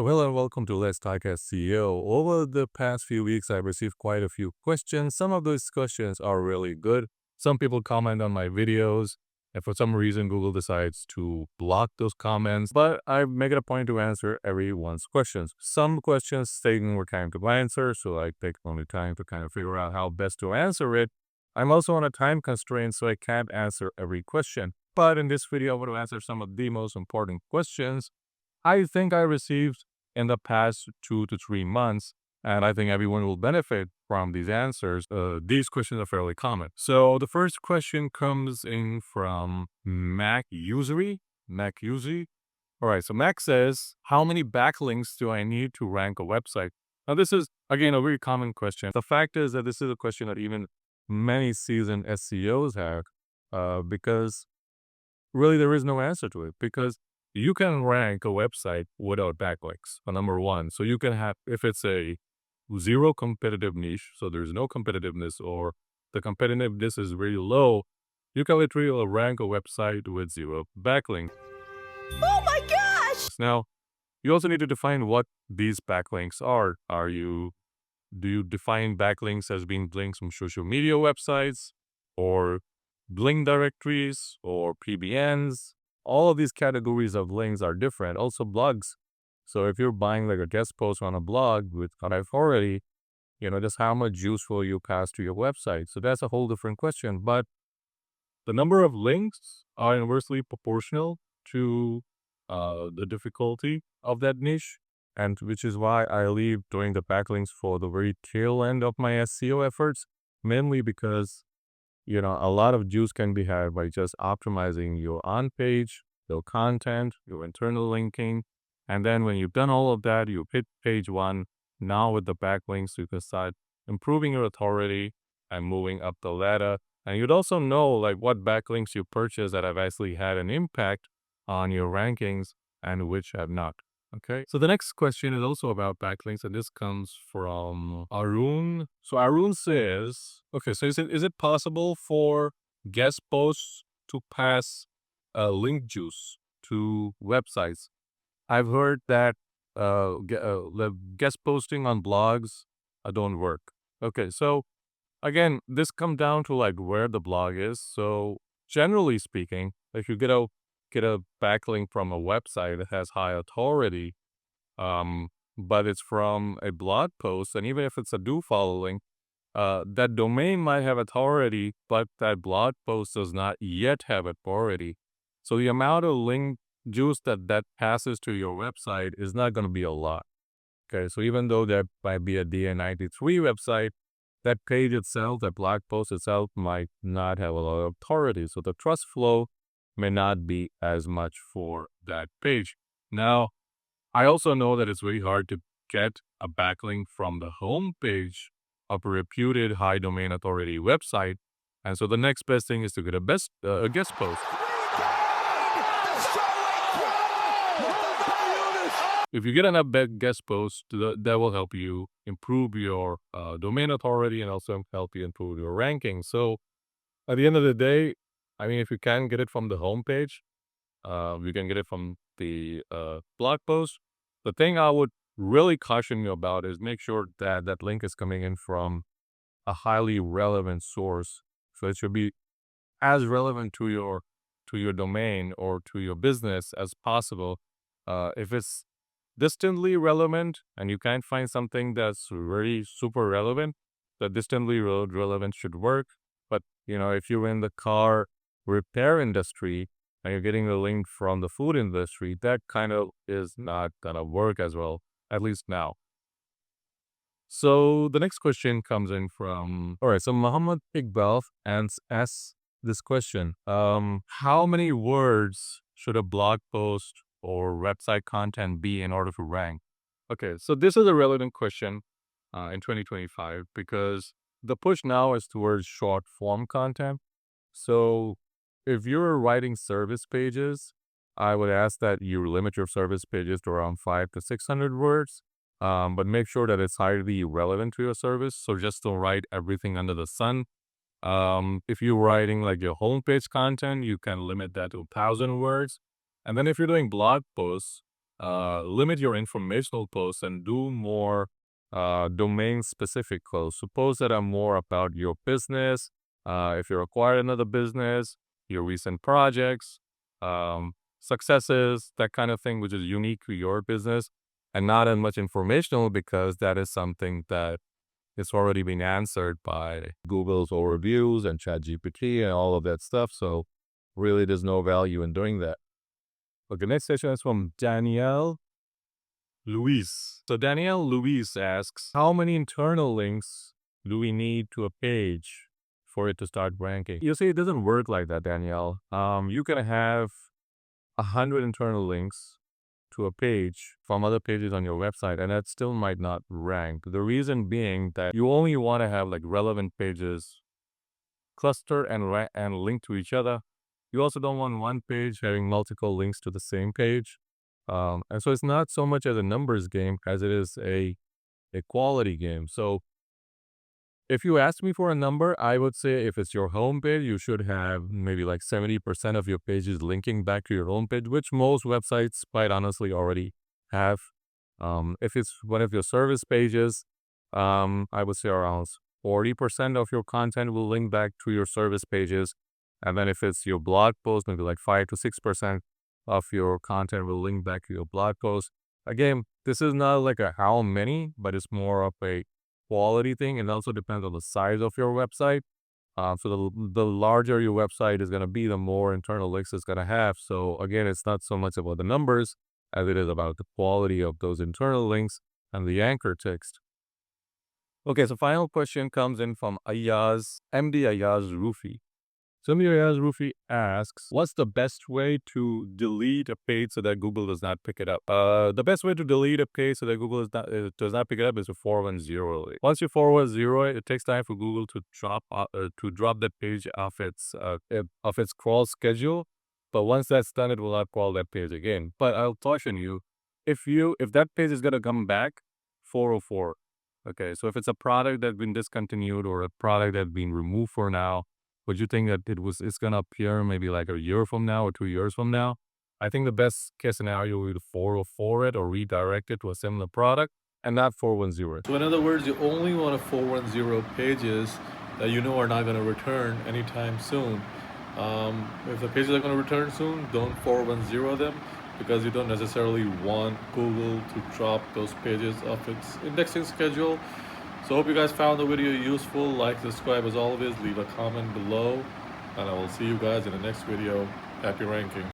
Hello and welcome to Let's Talk SEO. Over the past few weeks, I've received quite a few questions. Some of those questions are really good. Some people comment on my videos, and for some reason, Google decides to block those comments. But I make it a point to answer everyone's questions. Some questions taking more time to answer, so I take only time to kind of figure out how best to answer it. I'm also on a time constraint, so I can't answer every question. But in this video, I want to answer some of the most important questions I think I received in the past 2 to 3 months, and I think everyone will benefit from these answers. These questions are fairly common. So the first question comes in from Mac Usery. Mac Usery. All right, so Mac says, how many backlinks do I need to rank a website? Now, this is, again, a very common question. The fact is that this is a question that even many seasoned SEOs have, because really there is no answer to it, because you can rank a website without backlinks, number one. So you can have, if it's a zero competitive niche, so there's no competitiveness or the competitiveness is really low, you can literally rank a website with zero backlinks. Oh my gosh! Now, you also need to define what these backlinks are. Do you define backlinks as being links from social media websites or link directories or PBNs? All of these categories of links are different. Also blogs. So if you're buying like a guest post on a blog with high authority, just how much juice will you pass to your website? So that's a whole different question. But the number of links are inversely proportional to the difficulty of that niche, and which is why I leave doing the backlinks for the very tail end of my SEO efforts, mainly because, a lot of juice can be had by just optimizing your on-page, your content, your internal linking, and then when you've done all of that, you hit page one. Now with the backlinks, you can start improving your authority and moving up the ladder. And you'd also know like what backlinks you purchased that have actually had an impact on your rankings and which have not. Okay. So the next question is also about backlinks, and this comes from Arun. So Arun says, okay, so is it possible for guest posts to pass link juice to websites? I've heard that the guest posting on blogs don't work. Okay, so again, this come down to like where the blog is. So generally speaking, if you get a backlink from a website that has high authority, but it's from a blog post, and even if it's a do follow link, that domain might have authority, but that blog post does not yet have authority. So the amount of link juice that passes to your website is not going to be a lot. Okay, so even though there might be a DN93 website, that page itself, that blog post itself might not have a lot of authority. So the trust flow may not be as much for that page. Now, I also know that it's very hard to get a backlink from the home page of a reputed high domain authority website. And so the next best thing is to get a guest post. If you get enough guest posts, that will help you improve your domain authority and also help you improve your ranking. So at the end of the day, I mean, if you can get it from the homepage, you can get it from the blog post. The thing I would really caution you about is make sure that that link is coming in from a highly relevant source. So it should be as relevant to your domain or to your business as possible. If it's distantly relevant and you can't find something that's really super relevant, the distantly relevant should work. But if you're in the car repair industry and you're getting the link from the food industry, that kind of is not gonna work as well, at least now. So the next question comes in from, all right, so Muhammad Iqbal asks this question. How many words should a blog post or website content be in order to rank? Okay, so this is a relevant question in 2025 because the push now is towards short form content. So if you're writing service pages, I would ask that you limit your service pages to around 500 to 600 words, but make sure that it's highly relevant to your service. So just don't write everything under the sun. If you're writing like your homepage content, you can limit that to 1,000 words. And then if you're doing blog posts, limit your informational posts and do more domain-specific posts. So posts that are more about your business, if you acquired another business, your recent projects, successes, that kind of thing, which is unique to your business, and not as much informational because that is something that it's already been answered by Google's overviews and ChatGPT and all of that stuff. So really, there's no value in doing that. Okay, next question is from Danielle Luis. So Danielle Luis asks, how many internal links do we need to a page for it to start ranking? You see, it doesn't work like that, Danielle. You can have 100 internal links to a page from other pages on your website, and that still might not rank. The reason being that you only want to have like relevant pages cluster and link to each other. You also don't want one page having multiple links to the same page. And so it's not so much as a numbers game as it is a quality game. So if you ask me for a number, I would say if it's your home page, you should have maybe like 70% of your pages linking back to your home page, which most websites, quite honestly, already have. If it's one of your service pages, I would say around 40% of your content will link back to your service pages. And then if it's your blog post, maybe like 5 to 6% of your content will link back to your blog post. Again, this is not like a how many, but it's more of a quality thing. It also depends on the size of your website. So the larger your website is going to be, the more internal links it's going to have. So again, it's not so much about the numbers as it is about the quality of those internal links and the anchor text. Okay, so final question comes in from MD Ayaz Rufi. So MD Ayaz Rufi asks, what's the best way to delete a page so that Google does not pick it up? The best way to delete a page so that Google does not pick it up is to 410 it. Once you 410 it takes time for Google to drop that page off its crawl schedule. But once that's done, it will not crawl that page again. But I'll caution you, if that page is gonna come back, 404. Okay, so if it's a product that's been discontinued or a product that's been removed for now, would you think that it's gonna appear maybe like a year from now or 2 years from now? I think the best case scenario would be to 404 it or redirect it to a similar product and not 410 it. So in other words, you only want to 410 pages that you know are not going to return anytime soon. If the pages are going to return soon, don't 410 them because you don't necessarily want Google to drop those pages off its indexing schedule. So hope you guys found the video useful. Like, subscribe as always, leave a comment below, and I will see you guys in the next video. Happy ranking.